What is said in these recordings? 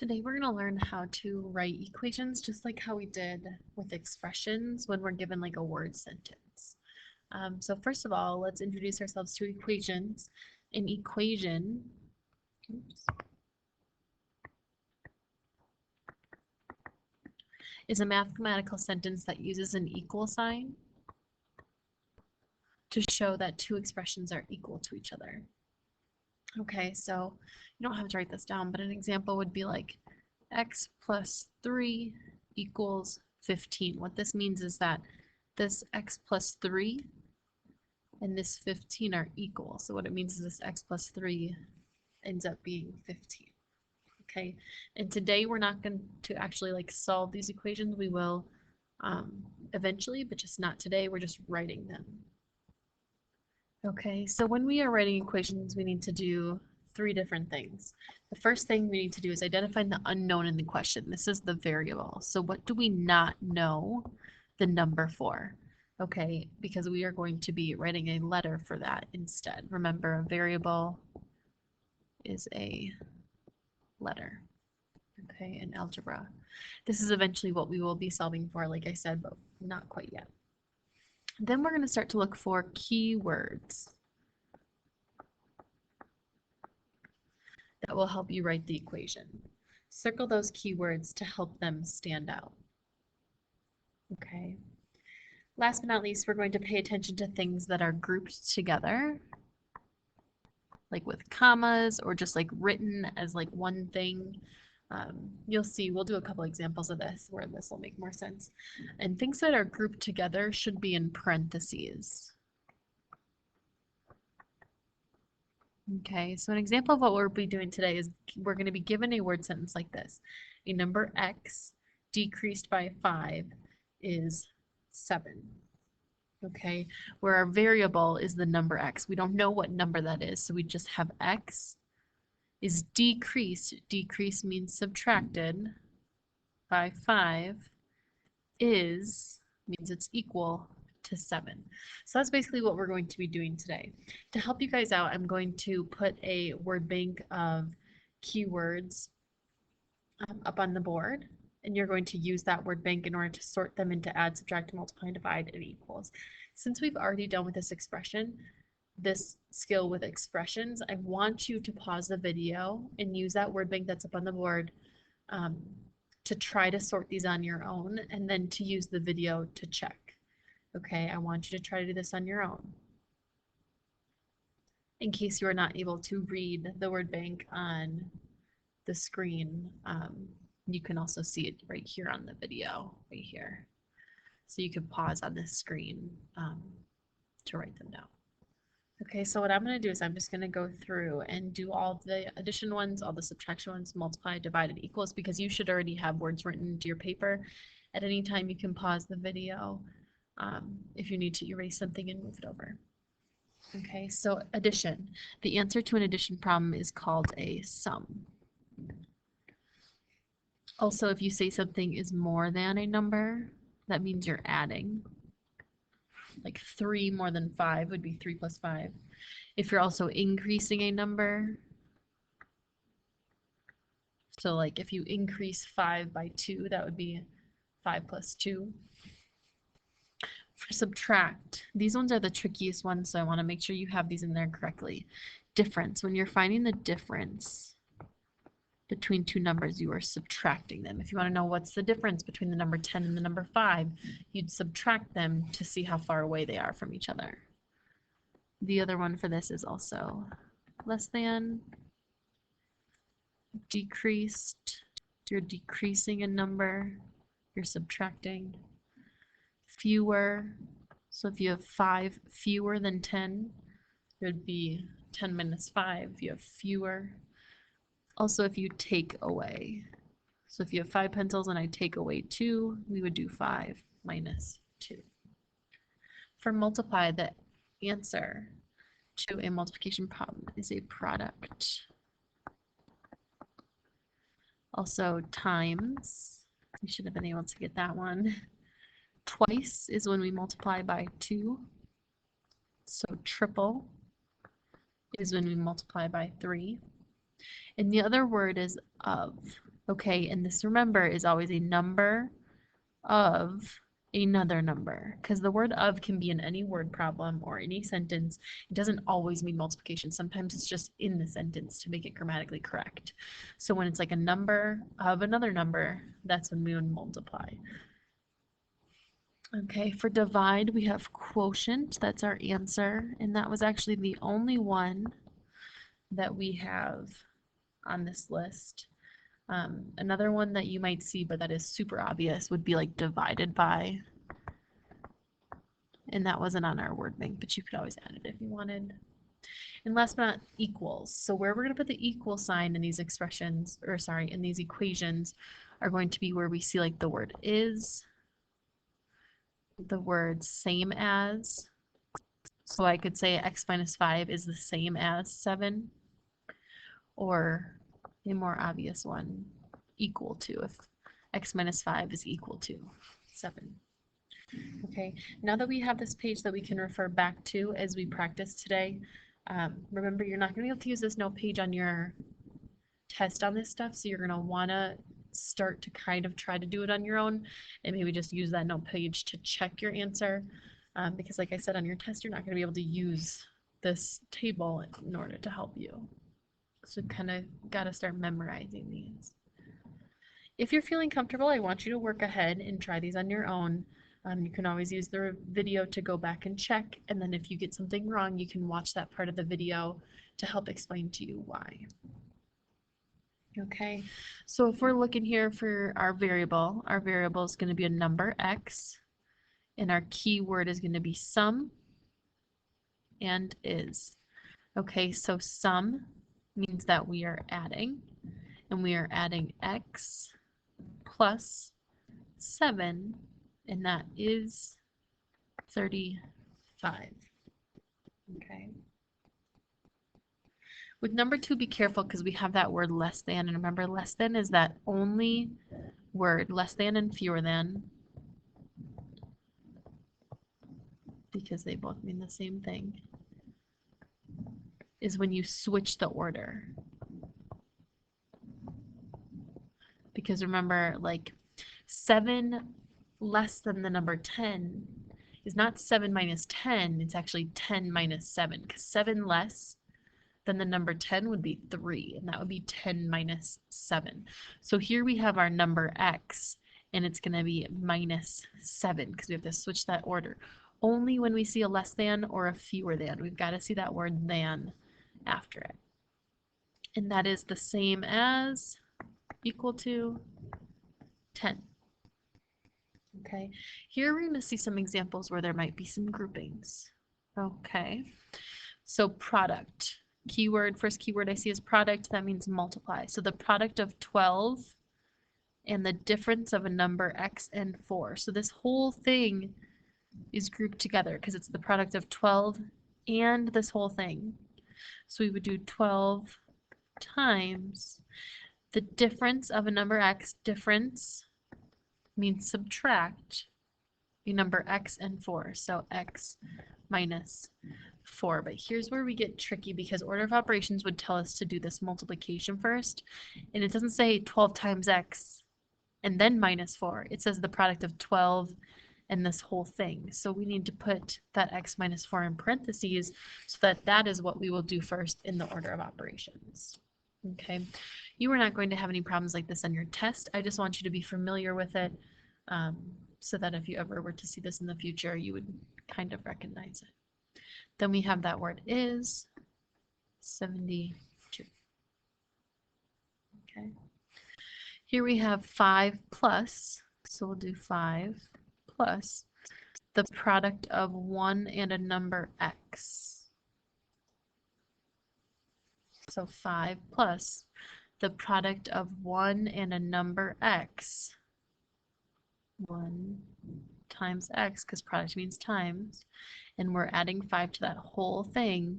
Today we're going to learn how to write equations just like how we did with expressions when we're given like a word sentence. So first of all, let's introduce ourselves to equations. An equation is a mathematical sentence that uses an equal sign to show that two expressions are equal to each other. Okay, so you don't have to write this down, but an example would be like x plus 3 equals 15. What this means is that this x plus 3 and this 15 are equal. So what it means is this x plus 3 ends up being 15. Okay, and today we're not going to actually like solve these equations. We will eventually, but just not today. We're just writing them. Okay, so when we are writing equations, we need to do three different things. The first thing we need to do is identify the unknown in the question. This is the variable. So what do we not know the number for? Okay, because we are going to be writing a letter for that instead. Remember, a variable is a letter. Okay, in algebra. This is eventually what we will be solving for, like I said, but not quite yet. Then we're going to start to look for keywords that will help you write the equation. Circle those keywords to help them stand out. Okay. Last but not least, we're going to pay attention to things that are grouped together, like with commas or just like written as like one thing. You'll see, we'll do a couple examples of this where this will make more sense. And things that are grouped together should be in parentheses. Okay, so an example of what we'll be doing today is we're going to be given a word sentence like this. A number x decreased by 5 is 7. Okay, where our variable is the number x. We don't know what number that is, so we just have x is decreased. Decreased means subtracted by 5 means it's equal to 7. So that's basically what we're going to be doing today. To help you guys out, I'm going to put a word bank of keywords up on the board, and you're going to use that word bank in order to sort them into add, subtract, multiply, divide, and equals. Since we've already done with this expression, this skill with expressions, I want you to pause the video and use that word bank that's up on the board to try to sort these on your own, and then to use the video to check. Okay, I want you to try to do this on your own. In case you are not able to read the word bank on the screen, you can also see it right here on the video, right here. So you can pause on this screen to write them down. Okay, so what I'm going to do is I'm just going to go through and do all the addition ones, all the subtraction ones, multiply, divide, and equals, because you should already have words written into your paper. At any time, you can pause the video if you need to erase something and move it over. Okay, so addition. The answer to an addition problem is called a sum. Also, if you say something is more than a number, that means you're adding. Like 3 more than 5 would be 3 plus 5. If you're also increasing a number, so like if you increase 5 by 2, that would be 5 plus 2. For subtract, these ones are the trickiest ones, so I want to make sure you have these in there correctly. Difference, when you're finding the difference between two numbers, you are subtracting them. If you want to know what's the difference between the number 10 and the number 5, you'd subtract them to see how far away they are from each other. The other one for this is also less than, decreased, you're decreasing a number, you're subtracting. Fewer, so if you have 5 fewer than 10, it would be 10 minus 5, you have fewer. Also, if you take away, so if you have 5 pencils and I take away 2, we would do 5 minus 2. For multiply, the answer to a multiplication problem is a product. Also, times, you should have been able to get that one. Twice is when we multiply by 2. So triple is when we multiply by 3. And the other word is of. Okay, and this, remember, is always a number of another number, because the word of can be in any word problem or any sentence. It doesn't always mean multiplication. Sometimes it's just in the sentence to make it grammatically correct. So when it's like a number of another number, that's when we would multiply. Okay, for divide, we have quotient. That's our answer, and that was actually the only one that we have on this list. Another one that you might see, but that is super obvious, would be like divided by. And that wasn't on our word bank, but you could always add it if you wanted. And last but not equals. So where we're going to put the equal sign in these expressions, or sorry, in these equations, are going to be where we see like the word is, the word same as. So I could say x minus 5 is the same as 7, or a more obvious one, equal to, if x minus 5 is equal to 7. Okay, now that we have this page that we can refer back to as we practice today, remember you're not going to be able to use this note page on your test on this stuff, so you're going to want to start to kind of try to do it on your own and maybe just use that note page to check your answer, because like I said, on your test you're not going to be able to use this table in order to help you. So kind of got to start memorizing these. If you're feeling comfortable, I want you to work ahead and try these on your own. You can always use the video to go back and check, and then if you get something wrong, you can watch that part of the video to help explain to you why. Okay, so if we're looking here for our variable is going to be a number x, and our keyword is going to be sum and is. Okay, so sum means that we are adding, and we are adding x plus 7, and that is 35. Okay. With number 2, be careful because we have that word less than, and remember less than is that only word, less than and fewer than, because they both mean the same thing, is when you switch the order. Because remember, like 7 less than the number 10 is not 7 minus 10, it's actually 10 minus 7, because 7 less than the number 10 would be 3, and that would be 10 minus 7. So here we have our number x, and it's going to be minus 7, because we have to switch that order. Only when we see a less than or a fewer than, we've got to see that word than after it. And that is the same as, equal to, 10. Okay, here we're going to see some examples where there might be some groupings. Okay, so product. Keyword, first keyword I see is product, that means multiply. So the product of 12 and the difference of a number x and 4. So this whole thing is grouped together because it's the product of 12 and this whole thing. So we would do 12 times the difference of a number x. Difference means subtract the number x and 4. So x minus 4. But here's where we get tricky, because order of operations would tell us to do this multiplication first, and it doesn't say 12 times x and then minus 4. It says the product of 12 and this whole thing. So we need to put that x minus 4 in parentheses so that that is what we will do first in the order of operations. Okay, you are not going to have any problems like this on your test. I just want you to be familiar with it, so that if you ever were to see this in the future, you would kind of recognize it. Then we have that word is 72. Okay. Here we have 5 plus, so we'll do 5 plus the product of 1 and a number x. So 5 plus the product of 1 and a number x. 1 times x, because product means times, and we're adding 5 to that whole thing,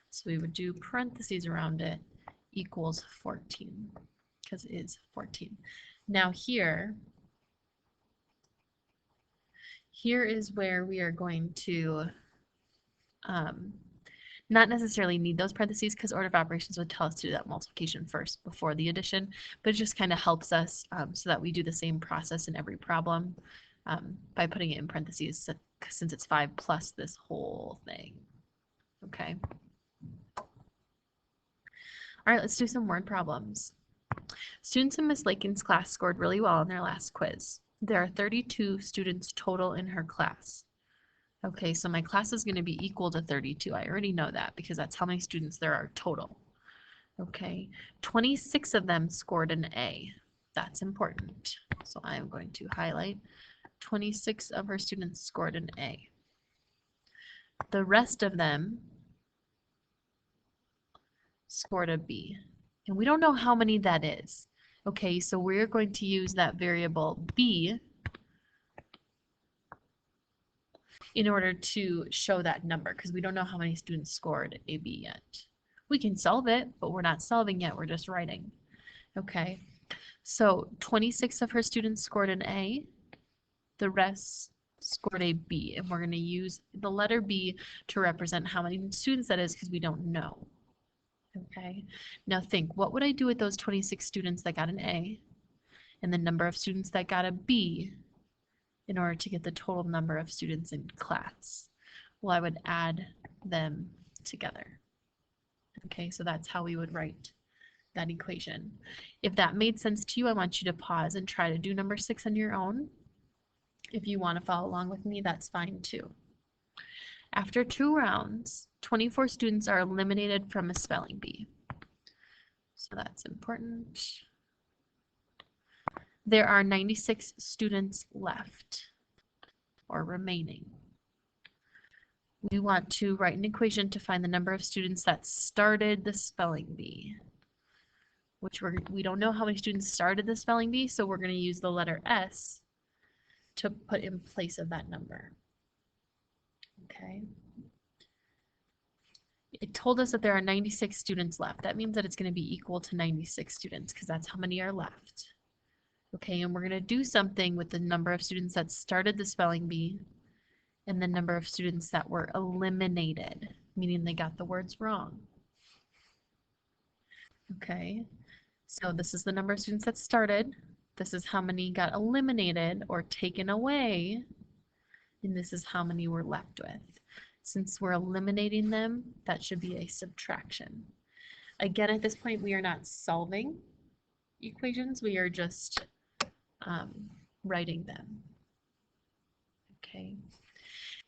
so we would do parentheses around it, equals 14, because it is 14. Now here is where we are going to Not necessarily need those parentheses because order of operations would tell us to do that multiplication first before the addition, but it just kind of helps us so that we do the same process in every problem by putting it in parentheses since it's 5 plus this whole thing. Okay. All right, let's do some word problems. Students in Miss Lakin's class scored really well in their last quiz. There are 32 students total in her class. Okay, so my class is going to be equal to 32. I already know that because that's how many students there are total. Okay, 26 of them scored an A. That's important. So I am going to highlight 26 of her students scored an A. The rest of them scored a B. And we don't know how many that is. Okay, so we're going to use that variable B in order to show that number because we don't know how many students scored a B yet. We can solve it, but we're not solving yet, we're just writing. Okay, so 26 of her students scored an A, the rest scored a B, and we're going to use the letter B to represent how many students that is because we don't know. Okay, now think, what would I do with those 26 students that got an A and the number of students that got a B in order to get the total number of students in class? Well, I would add them together. Okay, so that's how we would write that equation. If that made sense to you, I want you to pause and try to do number 6 on your own. If you want to follow along with me, that's fine too. After 2 rounds, 24 students are eliminated from a spelling bee. So that's important. There are 96 students left or remaining. We want to write an equation to find the number of students that started the spelling bee, which we don't know how many students started the spelling bee, so we're going to use the letter S to put in place of that number. Okay. It told us that there are 96 students left. That means that it's going to be equal to 96 students because that's how many are left. Okay, and we're going to do something with the number of students that started the spelling bee and the number of students that were eliminated, meaning they got the words wrong. Okay, so this is the number of students that started. This is how many got eliminated or taken away, and this is how many we're left with. Since we're eliminating them, that should be a subtraction. Again, at this point, we are not solving equations, we are just writing them. Okay.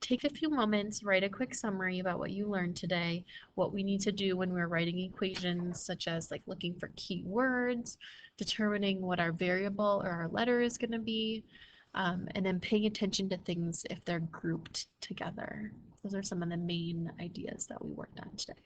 Take a few moments, write a quick summary about what you learned today, what we need to do when we're writing equations, such as like looking for key words, determining what our variable or our letter is going to be, and then paying attention to things if they're grouped together. Those are some of the main ideas that we worked on today.